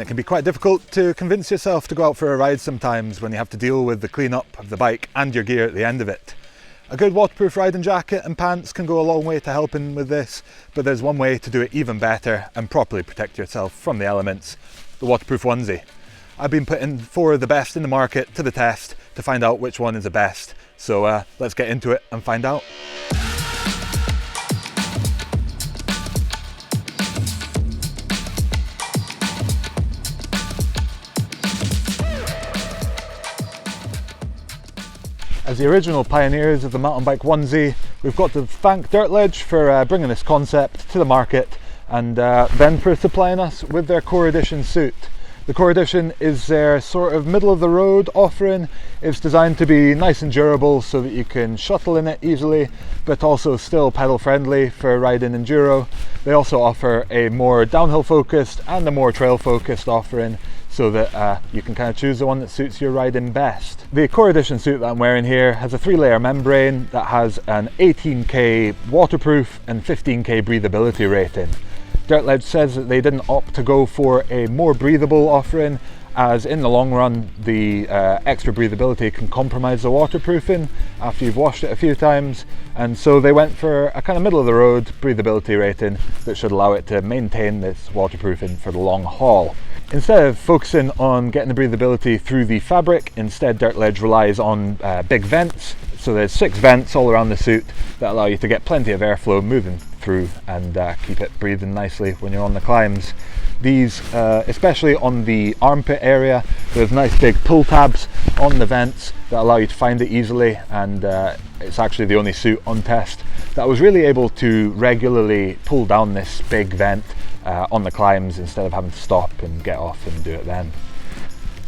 It can be quite difficult to convince yourself to go out for a ride sometimes when you have to deal with the clean-up of the bike and your gear at the end of it. A good waterproof riding jacket and pants can go a long way to helping with this, but there's one way to do it even better and properly protect yourself from the elements: the waterproof onesie. I've been putting 4 of the best in the market to the test to find out which one is the best, so let's get into it and find out. As the original pioneers of the mountain bike onesie, we've got to thank Dirtlej for bringing this concept to the market, and then for supplying us with their Core Edition suit. The Core Edition is their sort of middle of the road offering. It's designed to be nice and durable so that you can shuttle in it easily, but also still pedal friendly for riding enduro. They also offer a more downhill focused and a more trail focused offering, so that you can kind of choose the one that suits your riding best. The Core Edition suit that I'm wearing here has a 3-layer membrane that has an 18K waterproof and 15K breathability rating. Dirtlej says that they didn't opt to go for a more breathable offering, as in the long run the extra breathability can compromise the waterproofing after you've washed it a few times, and so they went for a kind of middle of the road breathability rating that should allow it to maintain this waterproofing for the long haul. Instead of focusing on getting the breathability through the fabric, instead Dirtlej relies on big vents. So there's 6 vents all around the suit that allow you to get plenty of airflow moving through and keep it breathing nicely when you're on the climbs. These, especially on the armpit area, there's nice big pull tabs on the vents that allow you to find it easily, and it's actually the only suit on test that was really able to regularly pull down this big vent on the climbs instead of having to stop and get off and do it then.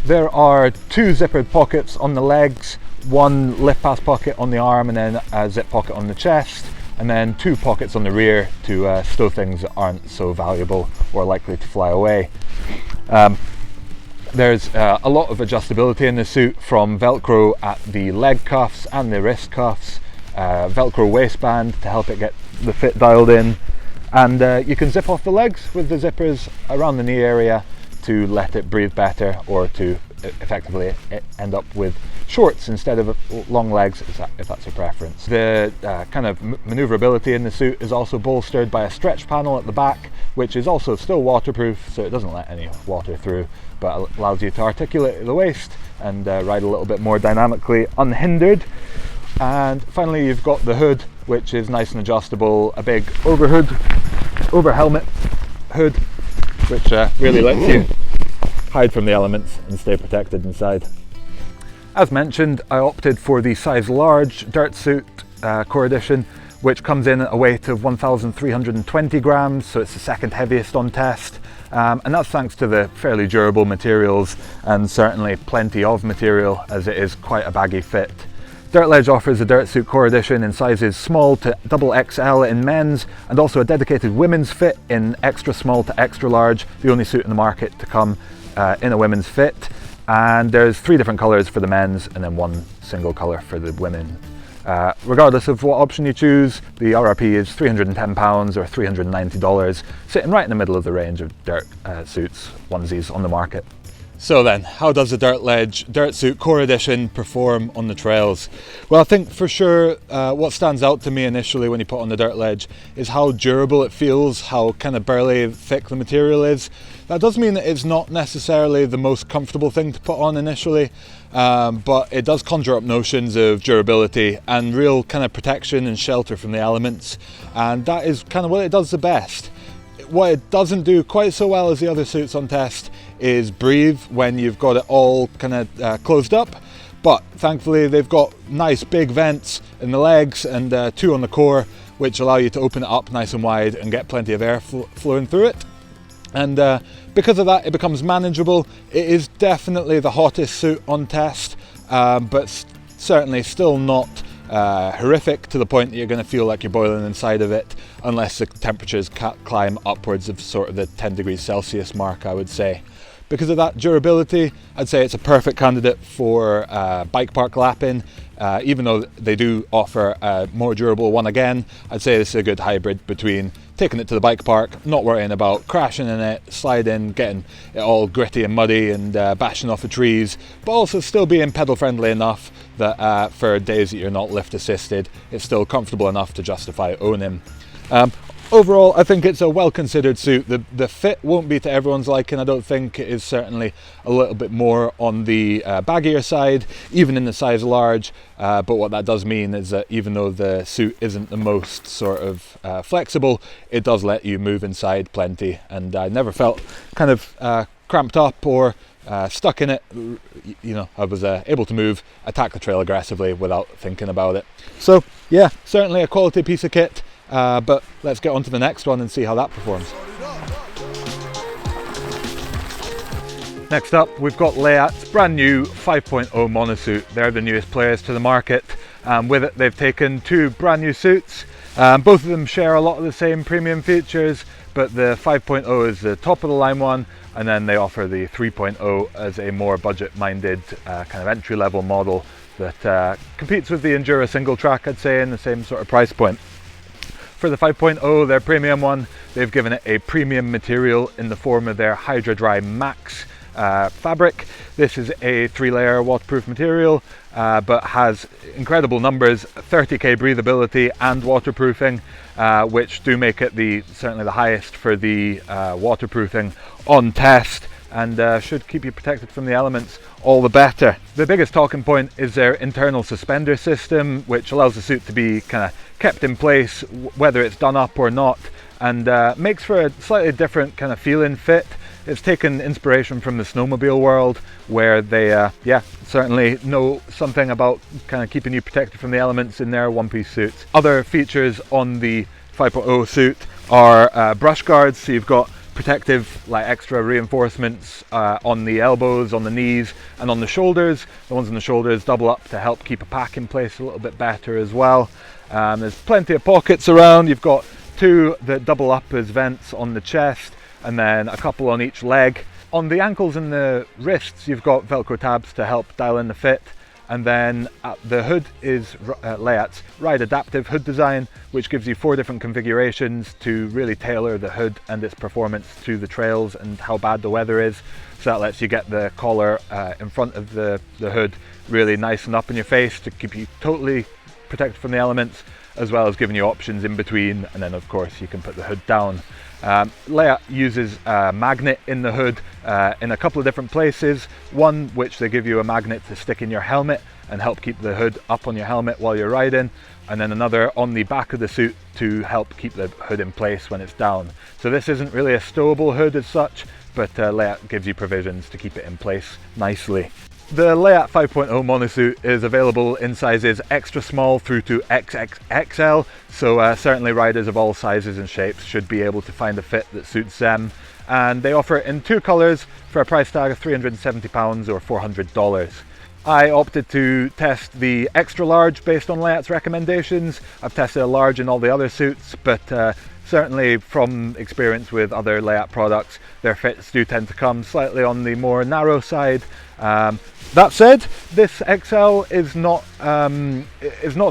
There are 2 zippered pockets on the legs, 1 lift pass pocket on the arm and then a zip pocket on the chest, and then 2 pockets on the rear to stow things that aren't so valuable or likely to fly away. There's a lot of adjustability in the suit, from Velcro at the leg cuffs and the wrist cuffs, Velcro waistband to help it get the fit dialed in, and you can zip off the legs with the zippers around the knee area to let it breathe better, or to effectively end up with shorts instead of long legs if that's your preference. The kind of maneuverability in the suit is also bolstered by a stretch panel at the back, which is also still waterproof, so it doesn't let any water through, but allows you to articulate at the waist and ride a little bit more dynamically unhindered. And finally you've got the hood, which is nice and adjustable, a big over helmet hood, which really lets you hide from the elements and stay protected inside. As mentioned, I opted for the size large DirtSuit Core Edition, which comes in at a weight of 1,320 grams, so it's the second heaviest on test, and that's thanks to the fairly durable materials, and certainly plenty of material, as it is quite a baggy fit. Dirtlej offers the DirtSuit Core Edition in sizes small to XXL in men's, and also a dedicated women's fit in extra small to extra large, the only suit in the market to come in a women's fit. And there's 3 different colours for the men's and then 1 single colour for the women. Regardless of what option you choose, the RRP is £310 or $390, sitting right in the middle of the range of dirt suits, onesies on the market. So then, how does the Dirtlej DirtSuit Core Edition perform on the trails? Well, I think for sure what stands out to me initially when you put on the Dirtlej is how durable it feels, how kind of burly thick the material is. That does mean that it's not necessarily the most comfortable thing to put on initially, but it does conjure up notions of durability and real kind of protection and shelter from the elements, and that is kind of what it does the best. What it doesn't do quite so well as the other suits on test is breathe when you've got it all kind of closed up, but thankfully they've got nice big vents in the legs and 2 on the core, which allow you to open it up nice and wide and get plenty of air flowing through it. And because of that, it becomes manageable. It is definitely the hottest suit on test, but certainly still not horrific to the point that you're going to feel like you're boiling inside of it, unless the temperatures climb upwards of sort of the 10 degrees Celsius mark, I would say. Because of that durability, I'd say it's a perfect candidate for bike park lapping. Even though they do offer a more durable one again, I'd say this is a good hybrid between taking it to the bike park, not worrying about crashing in it, sliding, getting it all gritty and muddy and bashing off the trees, but also still being pedal friendly enough that for days that you're not lift assisted, it's still comfortable enough to justify owning. Overall, I think it's a well-considered suit. The fit won't be to everyone's liking. I don't think it is, certainly a little bit more on the baggier side, even in the size large. But what that does mean is that even though the suit isn't the most sort of flexible, it does let you move inside plenty. And I never felt kind of cramped up or stuck in it. You know, I was able to move, attack the trail aggressively without thinking about it. So yeah, certainly a quality piece of kit. But let's get on to the next one and see how that performs. Next up, we've got Leatt's brand new 5.0 monosuit. They're the newest players to the market. With it, they've taken two brand new suits. Both of them share a lot of the same premium features, but the 5.0 is the top of the line one, and then they offer the 3.0 as a more budget-minded kind of entry-level model that competes with the Endura SingelTrack, I'd say, in the same sort of price point. For the 5.0, their premium one, they've given it a premium material in the form of their Hydra Dry Max fabric. This is a 3-layer waterproof material, but has incredible numbers, 30k breathability and waterproofing, which do make it certainly the highest for the waterproofing on test, and should keep you protected from the elements all the better. The biggest talking point is their internal suspender system, which allows the suit to be kind of kept in place whether it's done up or not, and makes for a slightly different kind of feeling fit. It's taken inspiration from the snowmobile world, where they certainly know something about kind of keeping you protected from the elements in their one-piece suits. Other features on the 5.0 suit are brush guards, so you've got protective, like extra reinforcements on the elbows, on the knees and on the shoulders. The ones on the shoulders double up to help keep a pack in place a little bit better as well. There's plenty of pockets around. You've got two that double up as vents on the chest, and then a couple on each leg. On the ankles and the wrists, you've got Velcro tabs to help dial in the fit. And then the hood is Leatt's Ride Adaptive hood design, which gives you 4 different configurations to really tailor the hood and its performance to the trails and how bad the weather is. So that lets you get the collar in front of the hood really nice and up in your face to keep you totally protected from the elements, as well as giving you options in between. And then of course you can put the hood down. Leatt uses a magnet in the hood in a couple of different places. One which they give you a magnet to stick in your helmet and help keep the hood up on your helmet while you're riding, and then another on the back of the suit to help keep the hood in place when it's down. So this isn't really a stowable hood as such, but Leatt gives you provisions to keep it in place nicely. The Leatt 5.0 monosuit is available in sizes extra small through to XXXL, so certainly riders of all sizes and shapes should be able to find a fit that suits them. And they offer it in 2 colours for a price tag of £370 or $400. I opted to test the extra large based on Leatt's recommendations. I've tested a large in all the other suits, but certainly from experience with other Leatt products, their fits do tend to come slightly on the more narrow side. That said, this XL is not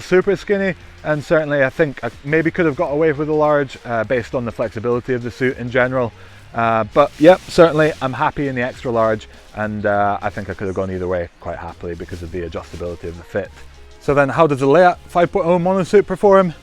super skinny, and certainly I think I maybe could have got away with a large based on the flexibility of the suit in general. But yeah, certainly I'm happy in the extra large, and I think I could have gone either way quite happily because of the adjustability of the fit. So then how does the Leatt 5.0 monosuit perform?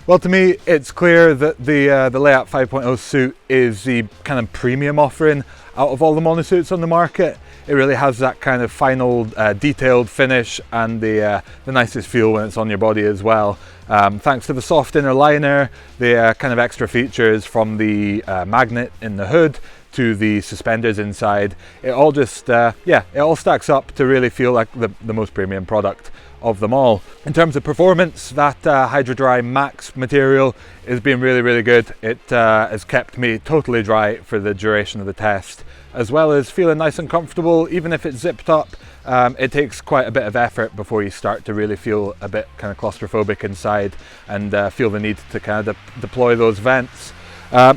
Well, to me it's clear that the Leatt 5.0 suit is the kind of premium offering out of all the monosuits on the market. It really has that kind of final detailed finish and the nicest feel when it's on your body as well. Thanks to the soft inner liner, the kind of extra features from the magnet in the hood to the suspenders inside, it all just, it all stacks up to really feel like the most premium product of them all. In terms of performance, that Hydra Dry Max material is being really good. It has kept me totally dry for the duration of the test, as well as feeling nice and comfortable. Even if it's zipped up, it takes quite a bit of effort before you start to really feel a bit kind of claustrophobic inside and feel the need to kind of deploy those vents.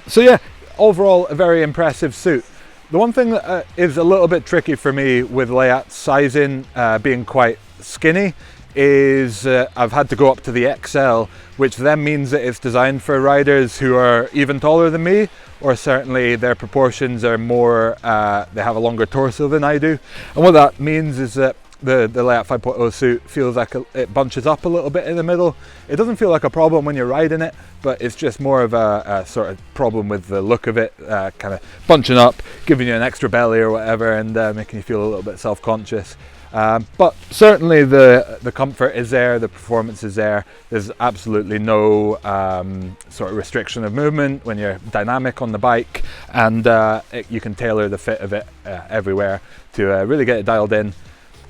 So yeah, overall a very impressive suit. The one thing that is a little bit tricky for me with Leatt's sizing being quite skinny is I've had to go up to the XL, which then means that it's designed for riders who are even taller than me, or certainly their proportions are more, they have a longer torso than I do. And what that means is that the Leatt 5.0 suit feels like it bunches up a little bit in the middle. It doesn't feel like a problem when you're riding it, but it's just more of a sort of problem with the look of it, kind of bunching up, giving you an extra belly or whatever, and making you feel a little bit self-conscious. But certainly the comfort is there, the performance is there. There's absolutely no sort of restriction of movement when you're dynamic on the bike, and you can tailor the fit of it everywhere to really get it dialed in.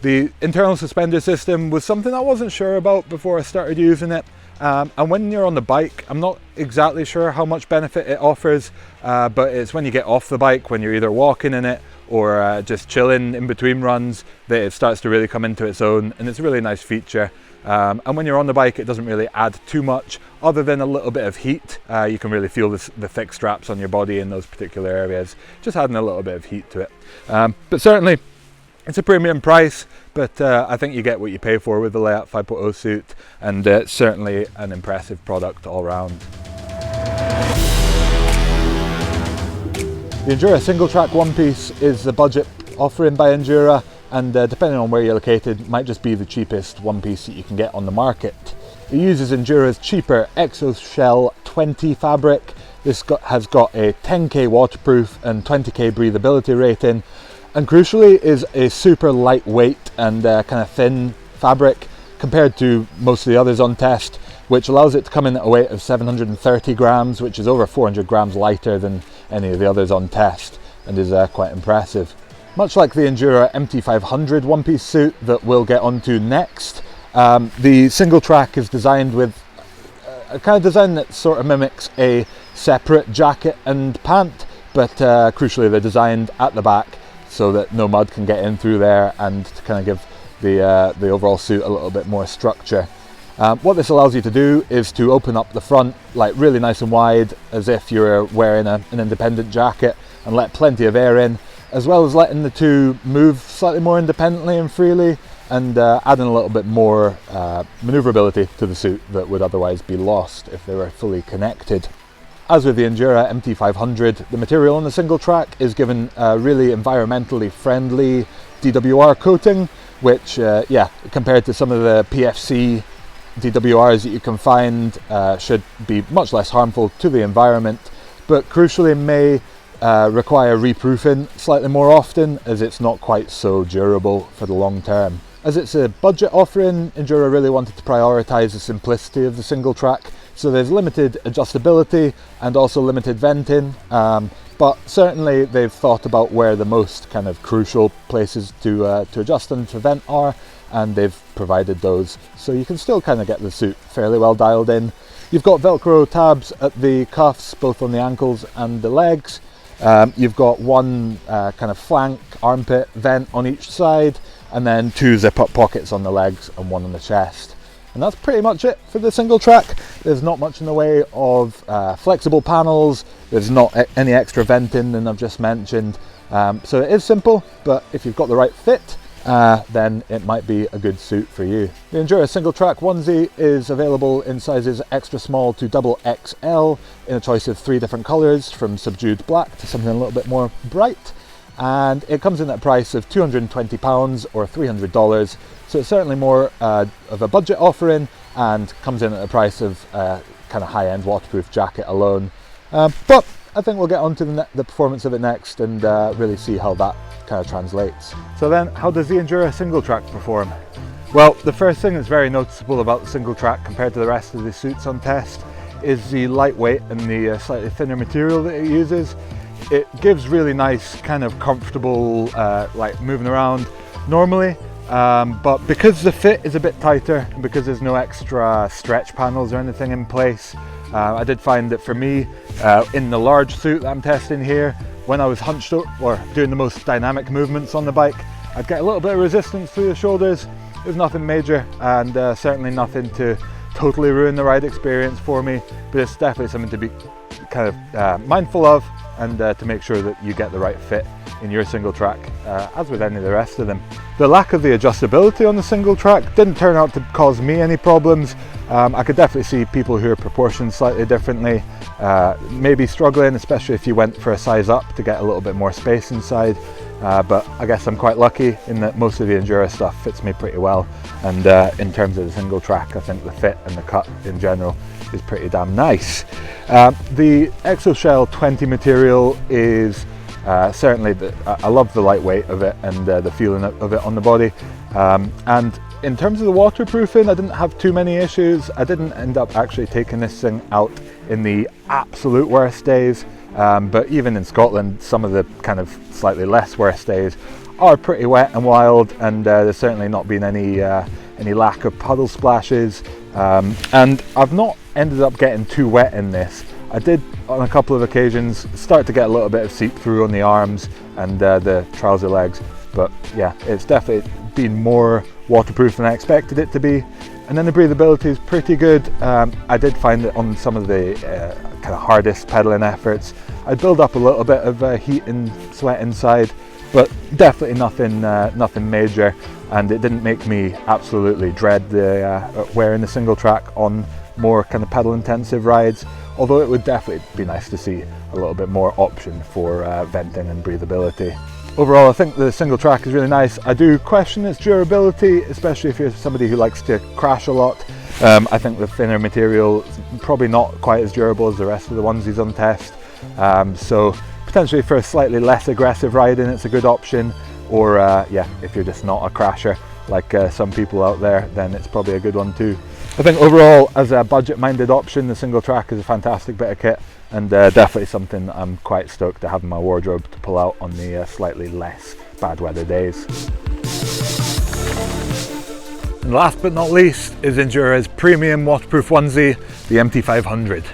The internal suspender system was something I wasn't sure about before I started using it. And when you're on the bike, I'm not exactly sure how much benefit it offers, but it's when you get off the bike, when you're either walking in it or just chilling in between runs, that it starts to really come into its own, and it's a really nice feature. And when you're on the bike, it doesn't really add too much other than a little bit of heat. You can really feel the thick straps on your body in those particular areas, just adding a little bit of heat to it. But certainly it's a premium price, but I think you get what you pay for with the Leatt 5.0 suit, and certainly an impressive product all round. The Endura SingelTrack one piece is the budget offering by Endura, and depending on where you're located, might just be the cheapest one piece that you can get on the market. It uses Endura's cheaper Exoshell 20 fabric. This has got a 10k waterproof and 20k breathability rating, and crucially is a super lightweight and kind of thin fabric compared to most of the others on test, which allows it to come in at a weight of 730 grams, which is over 400 grams lighter than any of the others on test, and is quite impressive. Much like the Endura MT500 one-piece suit that we'll get onto next, the SingelTrack is designed with a kind of design that sort of mimics a separate jacket and pant, but crucially they're designed at the back so that no mud can get in through there, and to kind of give the overall suit a little bit more structure. What this allows you to do is to open up the front like really nice and wide, as if you're wearing an independent jacket, and let plenty of air in, as well as letting the two move slightly more independently and freely, and adding a little bit more maneuverability to the suit that would otherwise be lost if they were fully connected. As with the Endura MT500, the material on the SingelTrack is given a really environmentally friendly DWR coating, which, compared to some of the PFC DWRs that you can find, should be much less harmful to the environment, but crucially may require reproofing slightly more often, as it's not quite so durable for the long term. As it's a budget offering, Endura really wanted to prioritise the simplicity of the SingelTrack, so there's limited adjustability and also limited venting, but certainly they've thought about where the most kind of crucial places to adjust and to vent are, and they've provided those, so you can still kind of get the suit fairly well dialed in. You've got Velcro tabs at the cuffs, both on the ankles and the legs. You've got one kind of flank armpit vent on each side, and then two zip-up pockets on the legs and one on the chest. And that's pretty much it for the SingelTrack. There's not much in the way of flexible panels. There's not any extra venting than I've just mentioned. So it is simple, but if you've got the right fit, then it might be a good suit for you. The Endura SingelTrack onesie is available in sizes extra small to double XL in a choice of 3 different colours, from subdued black to something a little bit more bright. And it comes in at a price of £220 or $300, so it's certainly more of a budget offering, and comes in at a price of kind of high-end waterproof jacket alone. But I think we'll get on to the performance of it next, and really see how that kind of translates. So then, how does the Endura SingelTrack perform? Well, the first thing that's very noticeable about the SingelTrack compared to the rest of the suits on test is the lightweight and the slightly thinner material that it uses. It gives really nice, kind of comfortable, like moving around normally, but because the fit is a bit tighter, and because there's no extra stretch panels or anything in place, I did find that for me, in the large suit that I'm testing here, when I was hunched up or doing the most dynamic movements on the bike, I'd get a little bit of resistance through the shoulders. It was nothing major, and certainly nothing to totally ruin the ride experience for me, but it's definitely something to be kind of mindful of, and to make sure that you get the right fit in your SingelTrack, as with any of the rest of them. The lack of the adjustability on the SingelTrack didn't turn out to cause me any problems. I could definitely see people who are proportioned slightly differently, maybe struggling, especially if you went for a size up to get a little bit more space inside. But I guess I'm quite lucky in that most of the Endura stuff fits me pretty well. And in terms of the SingelTrack, I think the fit and the cut in general is pretty damn nice. The Exoshell 20 material is certainly, I love the lightweight of it and the feeling of it on the body. And in terms of the waterproofing, I didn't have too many issues. I didn't end up actually taking this thing out in the absolute worst days. But even in Scotland, some of the kind of slightly less worst days are pretty wet and wild, and there's certainly not been any lack of puddle splashes. And I've not ended up getting too wet in this. I did on a couple of occasions start to get a little bit of seep through on the arms and the trouser legs, but yeah, it's definitely been more waterproof than I expected it to be. And then the breathability is pretty good. I did find that on some of the kind of hardest pedaling efforts, I build up a little bit of heat and sweat inside, but definitely nothing major. And it didn't make me absolutely dread the wearing the SingelTrack on more kind of pedal intensive rides, although it would definitely be nice to see a little bit more option for venting and breathability. Overall, I think the SingelTrack is really nice. I do question its durability, especially if you're somebody who likes to crash a lot. I think the thinner material is probably not quite as durable as the rest of the onesies on test. So potentially for a slightly less aggressive riding, it's a good option. Or yeah, if you're just not a crasher like some people out there, then it's probably a good one too. I think overall, as a budget-minded option, the SingelTrack is a fantastic bit of kit, and definitely something I'm quite stoked to have in my wardrobe to pull out on the slightly less bad weather days. And last but not least is Endura's premium waterproof onesie, the MT500.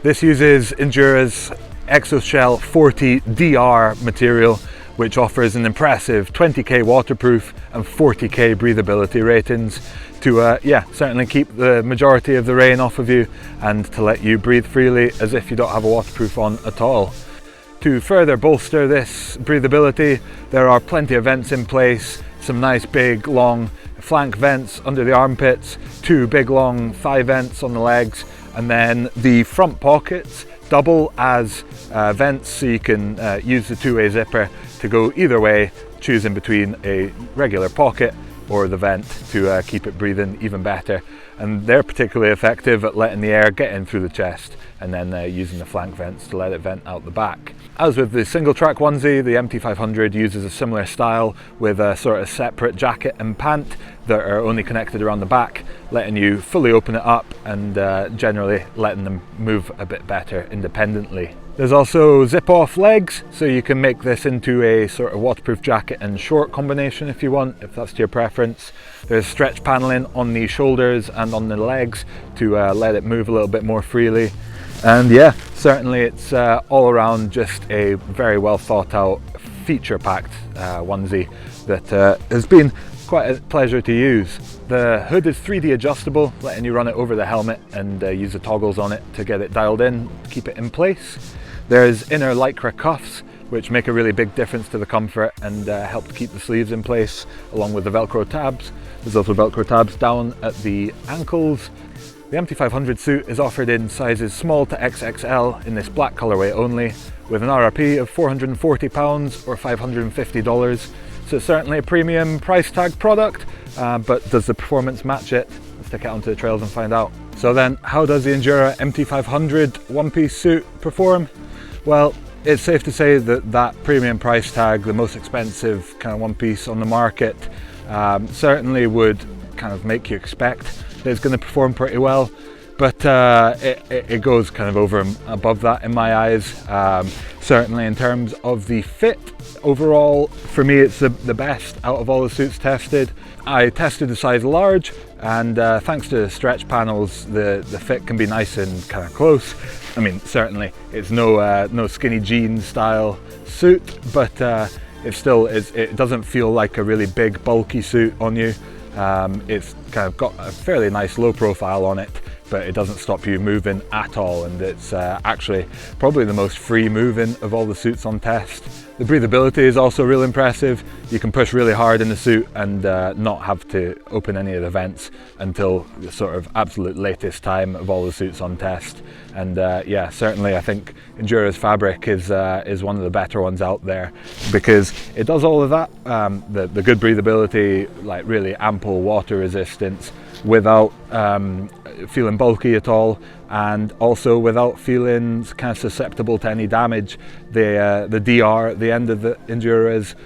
This uses Endura's Exoshell 40 DR material, which offers an impressive 20k waterproof and 40k breathability ratings to yeah, certainly keep the majority of the rain off of you and to let you breathe freely as if you don't have a waterproof on at all. To further bolster this breathability, there are plenty of vents in place, some nice big long flank vents under the armpits, two big long thigh vents on the legs, and then the front pockets double as vents, so you can use the two-way zipper to go either way, choosing between a regular pocket or the vent to keep it breathing even better. And they're particularly effective at letting the air get in through the chest and then using the flank vents to let it vent out the back. As with the SingelTrack onesie, the MT500 uses a similar style with a sort of separate jacket and pant that are only connected around the back, letting you fully open it up and generally letting them move a bit better independently. There's also zip-off legs, so you can make this into a sort of waterproof jacket and short combination if you want, if that's to your preference. There's stretch paneling on the shoulders and on the legs to let it move a little bit more freely. And yeah, certainly it's all around just a very well thought out, feature-packed onesie that has been quite a pleasure to use. The hood is 3D adjustable, letting you run it over the helmet and use the toggles on it to get it dialed in, keep it in place. There's inner Lycra cuffs, which make a really big difference to the comfort and help to keep the sleeves in place, along with the Velcro tabs. There's also Velcro tabs down at the ankles. The MT500 suit is offered in sizes small to XXL in this black colorway only, with an RRP of £440 or $550. So it's certainly a premium price tag product, but does the performance match it? Let's take it onto the trails and find out. So then, how does the Endura MT500 one-piece suit perform? Well, it's safe to say that that premium price tag, the most expensive kind of one-piece on the market, certainly would kind of make you expect that it's going to perform pretty well. But it goes kind of over and above that in my eyes. Certainly in terms of the fit, overall, for me it's the best out of all the suits tested. I tested the size large, and thanks to the stretch panels, the fit can be nice and kind of close. I mean, certainly it's no skinny jeans style suit, but it still is. It doesn't feel like a really big bulky suit on you. It's kind of got a fairly nice low profile on it, but it doesn't stop you moving at all, and it's actually probably the most free moving of all the suits on test. The breathability is also real impressive. You can push really hard in the suit and not have to open any of the vents until the sort of absolute latest time of all the suits on test. And yeah, certainly I think Endura's fabric is one of the better ones out there, because it does all of that. The good breathability, like really ample water resistance, without feeling bulky at all, and also without feeling kind of susceptible to any damage. The DR at the end of the Endura's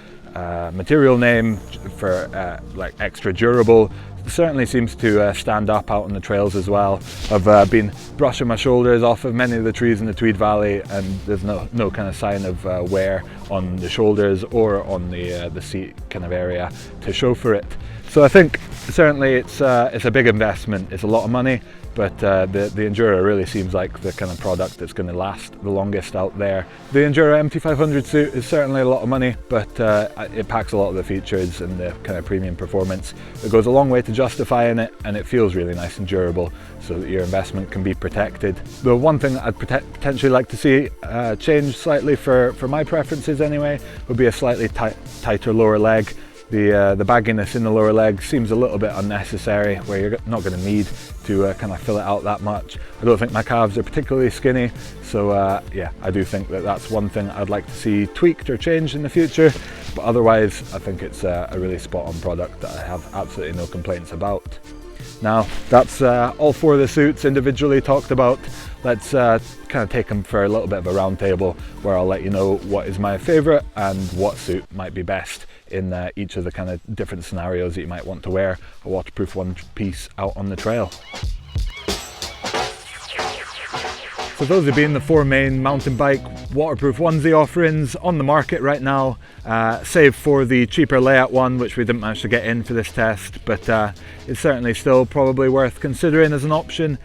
material name for like extra durable certainly seems to stand up out on the trails as well. I've been brushing my shoulders off of many of the trees in the Tweed Valley, and there's no kind of sign of wear on the shoulders or on the seat kind of area to show for it. So I think certainly it's a big investment. It's a lot of money, but the Endura really seems like the kind of product that's going to last the longest out there. The Endura MT500 suit is certainly a lot of money, but it packs a lot of the features and the kind of premium performance. It goes a long way to justifying it, and it feels really nice and durable, so that your investment can be protected. The one thing that I'd potentially like to see change slightly for my preferences anyway would be a slightly tighter lower leg. The bagginess in the lower leg seems a little bit unnecessary, where you're not going to need to kind of fill it out that much. I don't think my calves are particularly skinny, so yeah, I do think that that's one thing I'd like to see tweaked or changed in the future, but otherwise I think it's a really spot on product that I have absolutely no complaints about. Now that's all four of the suits individually talked about. Let's kind of take them for a little bit of a round table, where I'll let you know what is my favourite and what suit might be best in each of the kind of different scenarios that you might want to wear a waterproof one piece out on the trail. So those have been the four main mountain bike waterproof onesie offerings on the market right now, save for the cheaper Leatt one, which we didn't manage to get in for this test, but it's certainly still probably worth considering as an option.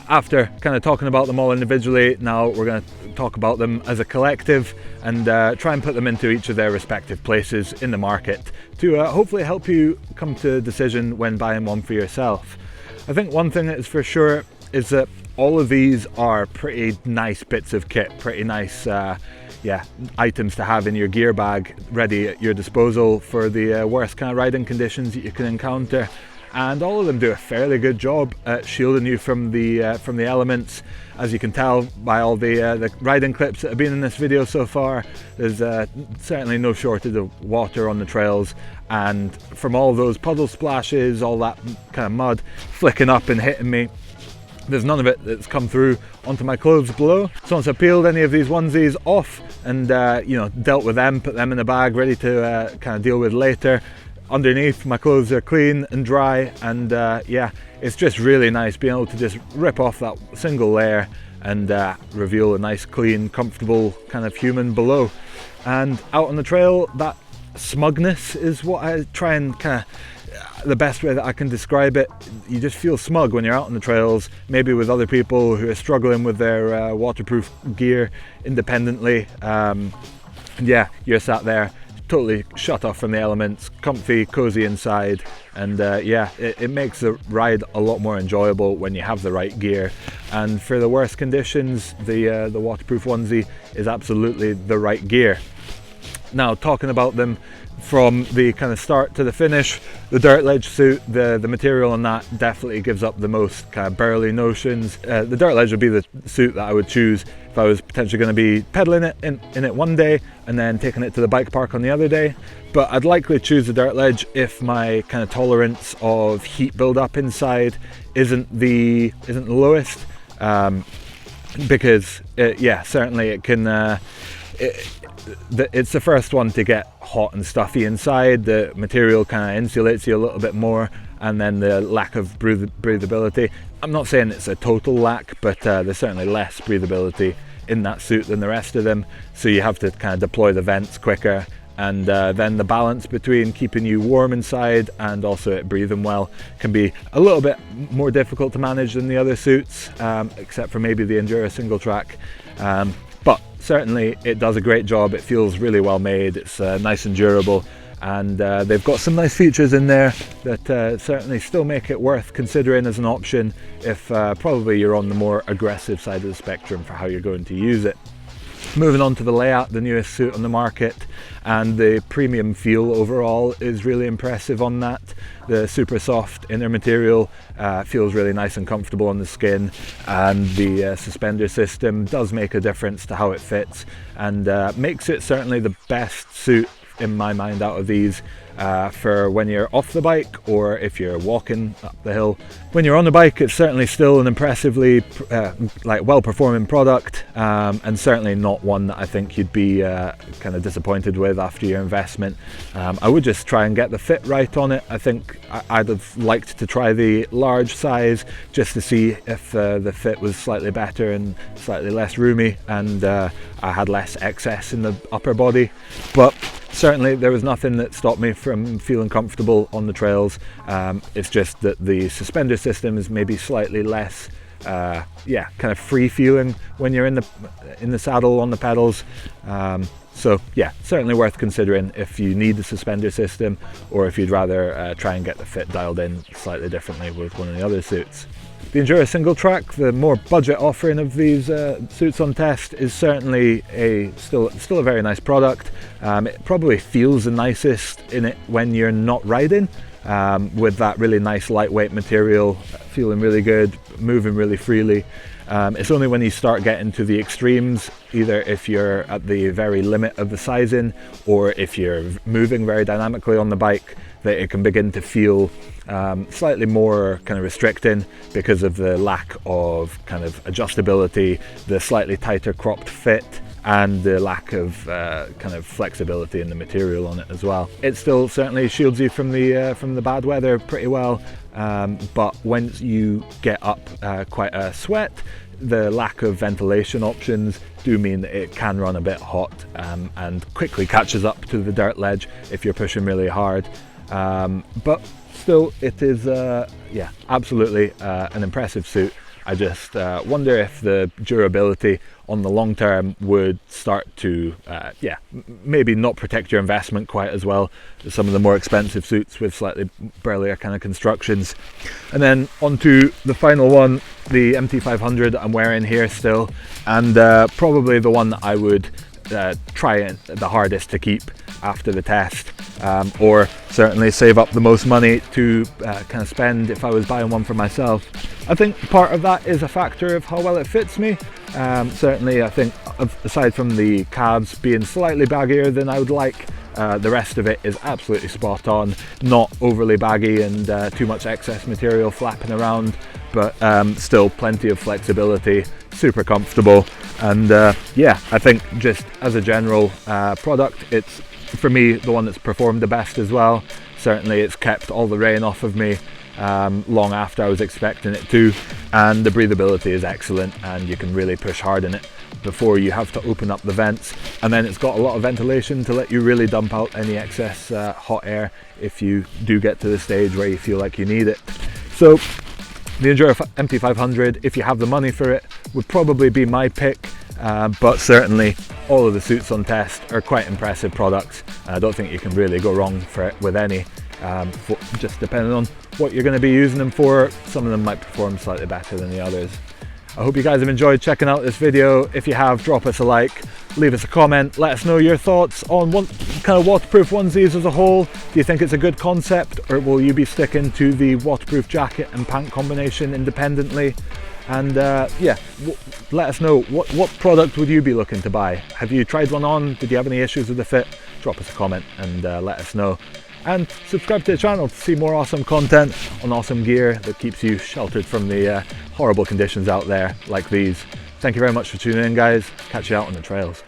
After kind of talking about them all individually, now we're going to talk about them as a collective and try and put them into each of their respective places in the market to hopefully help you come to a decision when buying one for yourself. I think one thing that is for sure is that all of these are pretty nice bits of kit, pretty nice yeah, items to have in your gear bag, ready at your disposal for the worst kind of riding conditions that you can encounter. And all of them do a fairly good job at shielding you from the elements. As you can tell by all the riding clips that have been in this video so far, there's certainly no shortage of water on the trails, and from all those puddle splashes, all that kind of mud flicking up and hitting me, there's none of it that's come through onto my clothes below. So once I peeled any of these onesies off and you know, dealt with them, put them in a bag ready to kind of deal with later, underneath my clothes are clean and dry, and yeah, it's just really nice being able to just rip off that single layer and reveal a nice, clean, comfortable kind of human below. And out on the trail, that smugness is what I try and kind of, the best way that I can describe it. You just feel smug when you're out on the trails, maybe with other people who are struggling with their waterproof gear independently. Yeah, you're sat there totally shut off from the elements, comfy, cozy inside, and yeah, it makes the ride a lot more enjoyable when you have the right gear. And for the worst conditions, the waterproof onesie is absolutely the right gear. Now, talking about them from the kind of start to the finish, the Dirtlej suit, the material on that definitely gives up the most kind of burly notions. The Dirtlej would be the suit that I would choose if I was potentially going to be pedaling it in it one day and then taking it to the bike park on the other day. But I'd likely choose the Dirtlej if my kind of tolerance of heat build-up inside isn't the lowest, because yeah, certainly it can. It's the first one to get hot and stuffy inside. The material kind of insulates you a little bit more, and then the lack of breathability. I'm not saying it's a total lack, but there's certainly less breathability in that suit than the rest of them, so you have to kind of deploy the vents quicker, and then the balance between keeping you warm inside and also it breathing well can be a little bit more difficult to manage than the other suits, except for maybe the Endura SingelTrack. But certainly it does a great job. It feels really well made, it's nice and durable, and they've got some nice features in there that certainly still make it worth considering as an option if probably you're on the more aggressive side of the spectrum for how you're going to use it. Moving on to the Leatt, the newest suit on the market, and the premium feel overall is really impressive on that. The super soft inner material feels really nice and comfortable on the skin, and the suspender system does make a difference to how it fits, and makes it certainly the best suit in my mind out of these for when you're off the bike or if you're walking up the hill. When you're on the bike, it's certainly still an impressively well-performing product, and certainly not one that I think you'd be kind of disappointed with after your investment. I would just try and get the fit right on it. I think I'd have liked to try the large size just to see if the fit was slightly better and slightly less roomy, and I had less excess in the upper body, but certainly there was nothing that stopped me from feeling comfortable on the trails. It's just that the suspender system is maybe slightly less kind of free feeling when you're in the saddle on the pedals. So yeah, certainly worth considering if you need the suspender system, or if you'd rather try and get the fit dialed in slightly differently with one of the other suits. The Endura SingelTrack, the more budget offering of these suits on test, is certainly still a very nice product. It probably feels the nicest in it when you're not riding, with that really nice lightweight material, feeling really good, moving really freely. It's only when you start getting to the extremes, either if you're at the very limit of the sizing or if you're moving very dynamically on the bike, that it can begin to feel slightly more kind of restricting because of the lack of kind of adjustability, the slightly tighter cropped fit, and the lack of kind of flexibility in the material on it as well. It still certainly shields you from the bad weather pretty well, but once you get up quite a sweat, the lack of ventilation options do mean that it can run a bit hot, and quickly catches up to the dirt ledge if you're pushing really hard. But still, it is absolutely an impressive suit. I just wonder if the durability on the long term would start to maybe not protect your investment quite as well as some of the more expensive suits with slightly burlier kind of constructions. And then onto the final one, the MT500 I'm wearing here still, and probably the one that I would try the hardest to keep after the test, or certainly save up the most money to kind of spend if I was buying one for myself. I think part of that is a factor of how well it fits me. Certainly I think aside from the calves being slightly baggier than I would like, the rest of it is absolutely spot on, not overly baggy and too much excess material flapping around, but still plenty of flexibility, super comfortable, and I think just as a general product, it's for me the one that's performed the best as well. Certainly it's kept all the rain off of me long after I was expecting it to, and the breathability is excellent, and you can really push hard in it before you have to open up the vents, and then it's got a lot of ventilation to let you really dump out any excess hot air if you do get to the stage where you feel like you need it. So the Endura MT500, if you have the money for it, would probably be my pick, but certainly all of the suits on test are quite impressive products, and I don't think you can really go wrong with any, just depending on what you're going to be using them for. Some of them might perform slightly better than the others. I hope you guys have enjoyed checking out this video. If you have, drop us a like, leave us a comment, let us know your thoughts on kind of waterproof onesies as a whole. Do you think it's a good concept, or will you be sticking to the waterproof jacket and pant combination independently? And let us know, what product would you be looking to buy? Have you tried one on? Did you have any issues with the fit? Drop us a comment and let us know. And subscribe to the channel to see more awesome content on awesome gear that keeps you sheltered from the horrible conditions out there like these. Thank you very much for tuning in, guys. Catch you out on the trails.